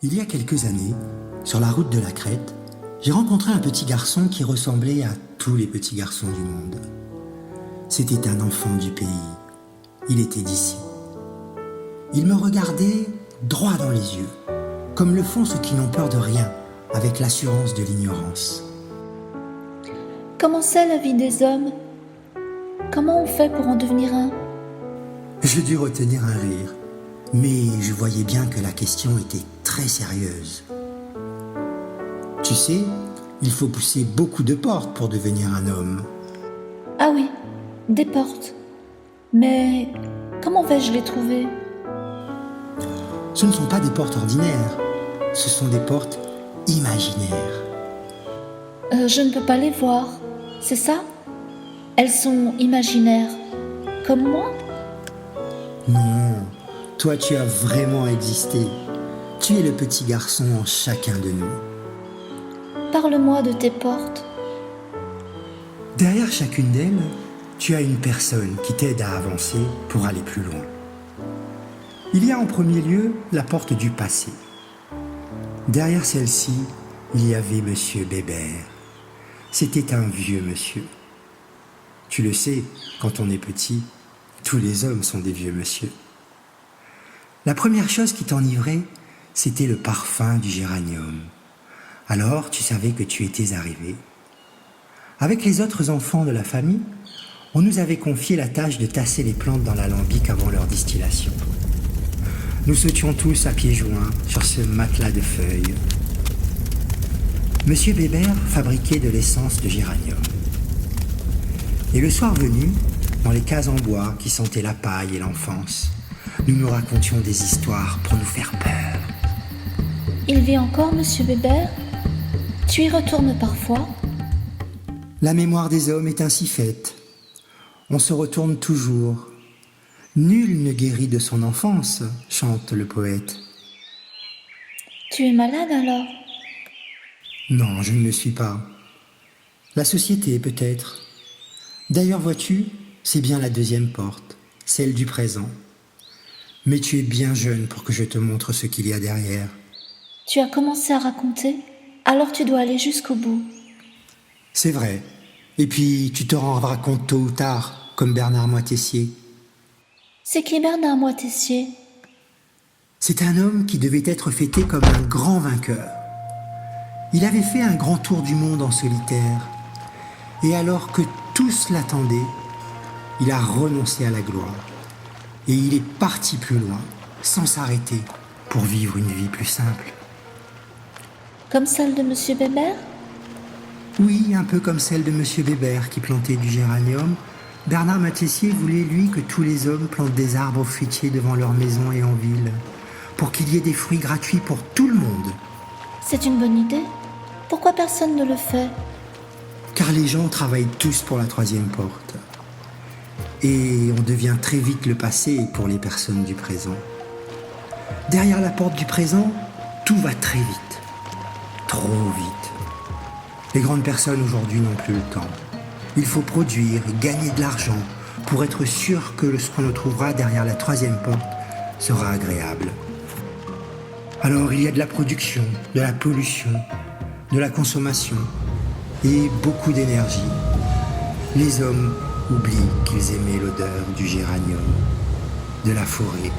Il y a quelques années, sur la route de la Crète, j'ai rencontré un petit garçon qui ressemblait à tous les petits garçons du monde. C'était un enfant du pays. Il était d'ici. Il me regardait droit dans les yeux, comme le font ceux qui n'ont peur de rien, avec l'assurance de l'ignorance. Comment c'est la vie des hommes? Comment on fait pour en devenir un? Je dus retenir un rire, mais je voyais bien que la question était très sérieuse. Tu sais, il faut pousser beaucoup de portes pour devenir un homme. Ah oui, des portes. Mais comment vais-je les trouver? Ce ne sont pas des portes ordinaires, ce sont des portes imaginaires. Je ne peux pas les voir, c'est ça? Elles sont imaginaires, comme moi? Non, toi tu as vraiment existé. Tu es le petit garçon en chacun de nous. Parle-moi de tes portes. Derrière chacune d'elles, tu as une personne qui t'aide à avancer pour aller plus loin. Il y a en premier lieu la porte du passé. Derrière celle-ci, il y avait Monsieur Bébert. C'était un vieux monsieur. Tu le sais, quand on est petit, tous les hommes sont des vieux monsieur. La première chose qui t'enivrait, c'était le parfum du géranium. Alors tu savais que tu étais arrivé. Avec les autres enfants de la famille, on nous avait confié la tâche de tasser les plantes dans l'alambic avant leur distillation. Nous sautions tous à pieds joints sur ce matelas de feuilles. Monsieur Bébert fabriquait de l'essence de géranium. Et le soir venu, dans les cases en bois qui sentaient la paille et l'enfance, nous nous racontions des histoires pour nous faire peur. Il vit encore, Monsieur Bébert? Tu y retournes parfois? La mémoire des hommes est ainsi faite. On se retourne toujours. Nul ne guérit de son enfance, chante le poète. Tu es malade alors? Non, je ne le suis pas. La société, peut-être. D'ailleurs, vois-tu, c'est bien la deuxième porte, celle du présent. Mais tu es bien jeune pour que je te montre ce qu'il y a derrière. Tu as commencé à raconter? Alors tu dois aller jusqu'au bout. C'est vrai. Et puis, tu te rendras compte tôt ou tard, comme Bernard Moitessier. C'est qui Bernard Moitessier? C'est un homme qui devait être fêté comme un grand vainqueur. Il avait fait un grand tour du monde en solitaire. Et alors que tous l'attendaient, il a renoncé à la gloire. Et il est parti plus loin, sans s'arrêter, pour vivre une vie plus simple. Comme celle de Monsieur Bébert? Oui, un peu comme celle de Monsieur Bébert qui plantait du géranium. Bernard Moitessier voulait, lui, que tous les hommes plantent des arbres fruitiers devant leur maison et en ville, pour qu'il y ait des fruits gratuits pour tout le monde. C'est une bonne idée. Pourquoi personne ne le fait? Car les gens travaillent tous pour la troisième porte. Et on devient très vite le passé pour les personnes du présent. Derrière la porte du présent, tout va très vite. Trop vite. Les grandes personnes aujourd'hui n'ont plus le temps. Il faut produire et gagner de l'argent pour être sûr que ce qu'on trouvera derrière la troisième porte sera agréable. Alors il y a de la production, de la pollution, de la consommation et beaucoup d'énergie. Les hommes oublient qu'ils aimaient l'odeur du géranium, de la forêt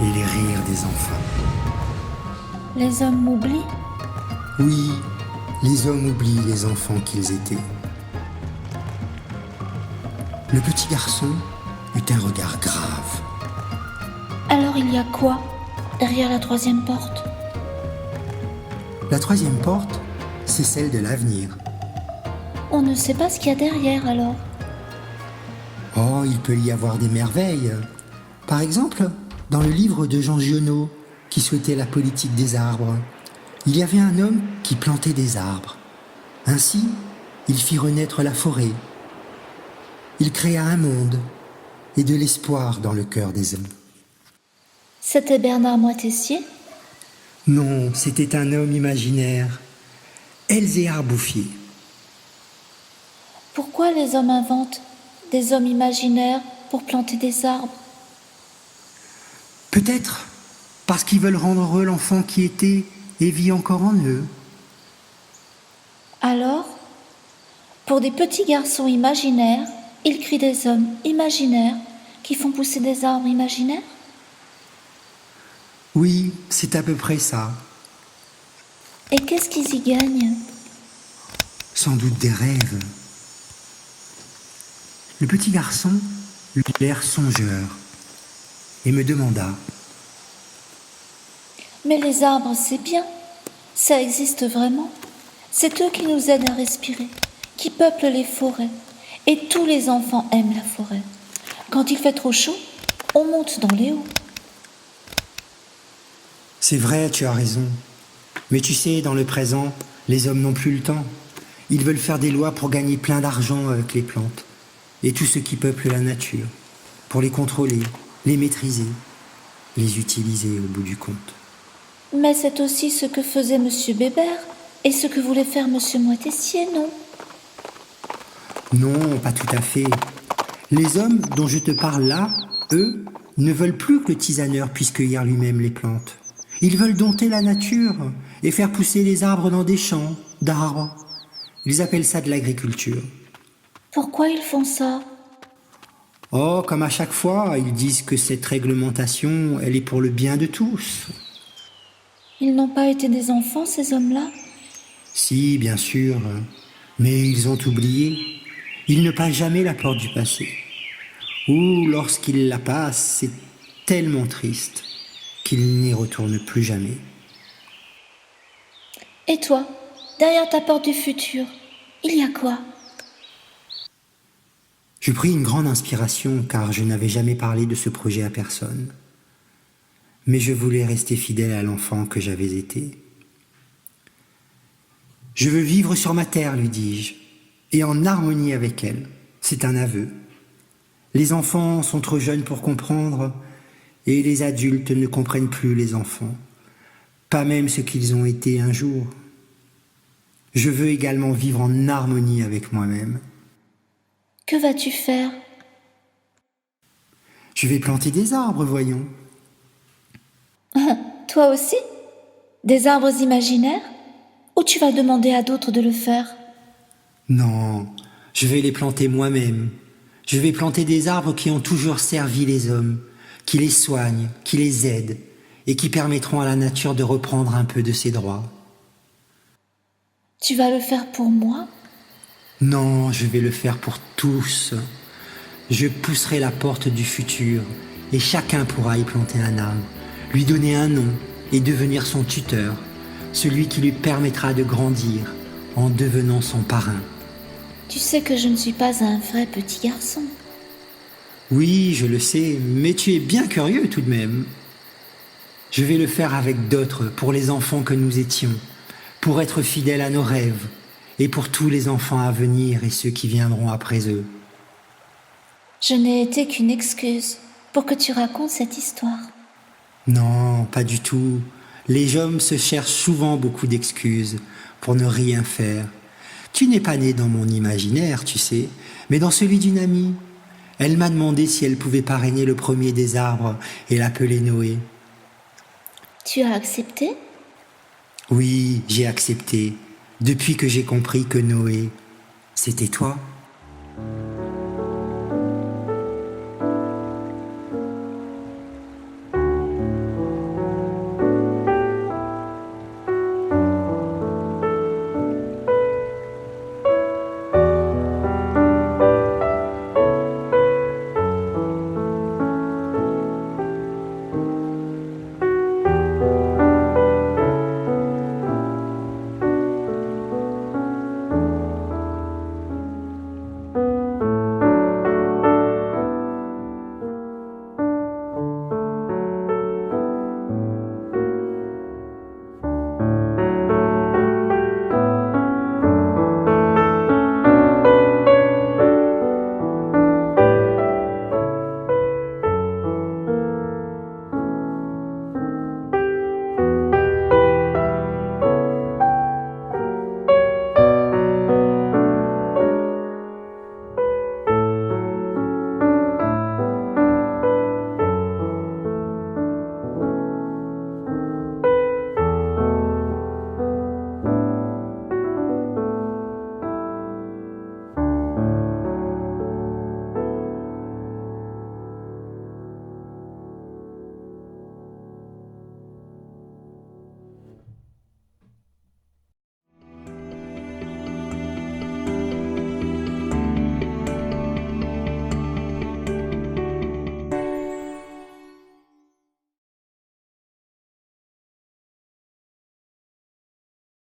et les rires des enfants. Les hommes m'oublient? Oui, les hommes oublient les enfants qu'ils étaient. Le petit garçon eut un regard grave. Alors il y a quoi derrière la troisième porte? La troisième porte, c'est celle de l'avenir. On ne sait pas ce qu'il y a derrière alors. Oh, il peut y avoir des merveilles. Par exemple, dans le livre de Jean Giono, qui souhaitait la politique des arbres, il y avait un homme qui plantait des arbres. Ainsi, il fit renaître la forêt. Il créa un monde et de l'espoir dans le cœur des hommes. C'était Bernard Moitessier? Non, c'était un homme imaginaire, Elzéar Bouffier. Pourquoi les hommes inventent des hommes imaginaires pour planter des arbres? Peut-être parce qu'ils veulent rendre heureux l'enfant qui était et vit encore en eux. Alors, pour des petits garçons imaginaires, ils crient des hommes imaginaires qui font pousser des arbres imaginaires? Oui, c'est à peu près ça. Et qu'est-ce qu'ils y gagnent? Sans doute des rêves. Le petit garçon eut l'air songeur et me demanda: Mais les arbres, c'est bien. Ça existe vraiment. C'est eux qui nous aident à respirer, qui peuplent les forêts. Et tous les enfants aiment la forêt. Quand il fait trop chaud, on monte dans les hauts. C'est vrai, tu as raison. Mais tu sais, dans le présent, les hommes n'ont plus le temps. Ils veulent faire des lois pour gagner plein d'argent avec les plantes et tout ce qui peuple la nature, pour les contrôler, les maîtriser, les utiliser au bout du compte. Mais c'est aussi ce que faisait M. Bébert et ce que voulait faire M. Moitessier, non? Non, pas tout à fait. Les hommes dont je te parle là, eux, ne veulent plus que le tisaneur puisse cueillir lui-même les plantes. Ils veulent dompter la nature et faire pousser les arbres dans des champs d'arbres. Ils appellent ça de l'agriculture. Pourquoi ils font ça? Oh, comme à chaque fois, ils disent que cette réglementation, elle est pour le bien de tous. Ils n'ont pas été des enfants, ces hommes-là? Si, bien sûr, mais ils ont oublié. Ils ne passent jamais la porte du passé. Ou lorsqu'ils la passent, c'est tellement triste qu'ils n'y retournent plus jamais. Et toi, derrière ta porte du futur, il y a quoi? Je pris une grande inspiration car je n'avais jamais parlé de ce projet à personne. Mais je voulais rester fidèle à l'enfant que j'avais été. Je veux vivre sur ma terre, lui dis-je, et en harmonie avec elle. C'est un aveu. Les enfants sont trop jeunes pour comprendre, et les adultes ne comprennent plus les enfants, pas même ce qu'ils ont été un jour. Je veux également vivre en harmonie avec moi-même. Que vas-tu faire? Je vais planter des arbres, voyons. Toi aussi? Des arbres imaginaires? Ou tu vas demander à d'autres de le faire? Non, je vais les planter moi-même. Je vais planter des arbres qui ont toujours servi les hommes, qui les soignent, qui les aident, et qui permettront à la nature de reprendre un peu de ses droits. Tu vas le faire pour moi? Non, je vais le faire pour tous. Je pousserai la porte du futur, et chacun pourra y planter un arbre, lui donner un nom et devenir son tuteur, celui qui lui permettra de grandir en devenant son parrain. Tu sais que je ne suis pas un vrai petit garçon. Oui, je le sais, mais tu es bien curieux tout de même. Je vais le faire avec d'autres, pour les enfants que nous étions, pour être fidèles à nos rêves, et pour tous les enfants à venir et ceux qui viendront après eux. Je n'ai été qu'une excuse pour que tu racontes cette histoire. Non, pas du tout. Les hommes se cherchent souvent beaucoup d'excuses pour ne rien faire. Tu n'es pas né dans mon imaginaire, tu sais, mais dans celui d'une amie. Elle m'a demandé si elle pouvait parrainer le premier des arbres et l'appeler Noé. Tu as accepté? Oui, j'ai accepté, depuis que j'ai compris que Noé, c'était toi.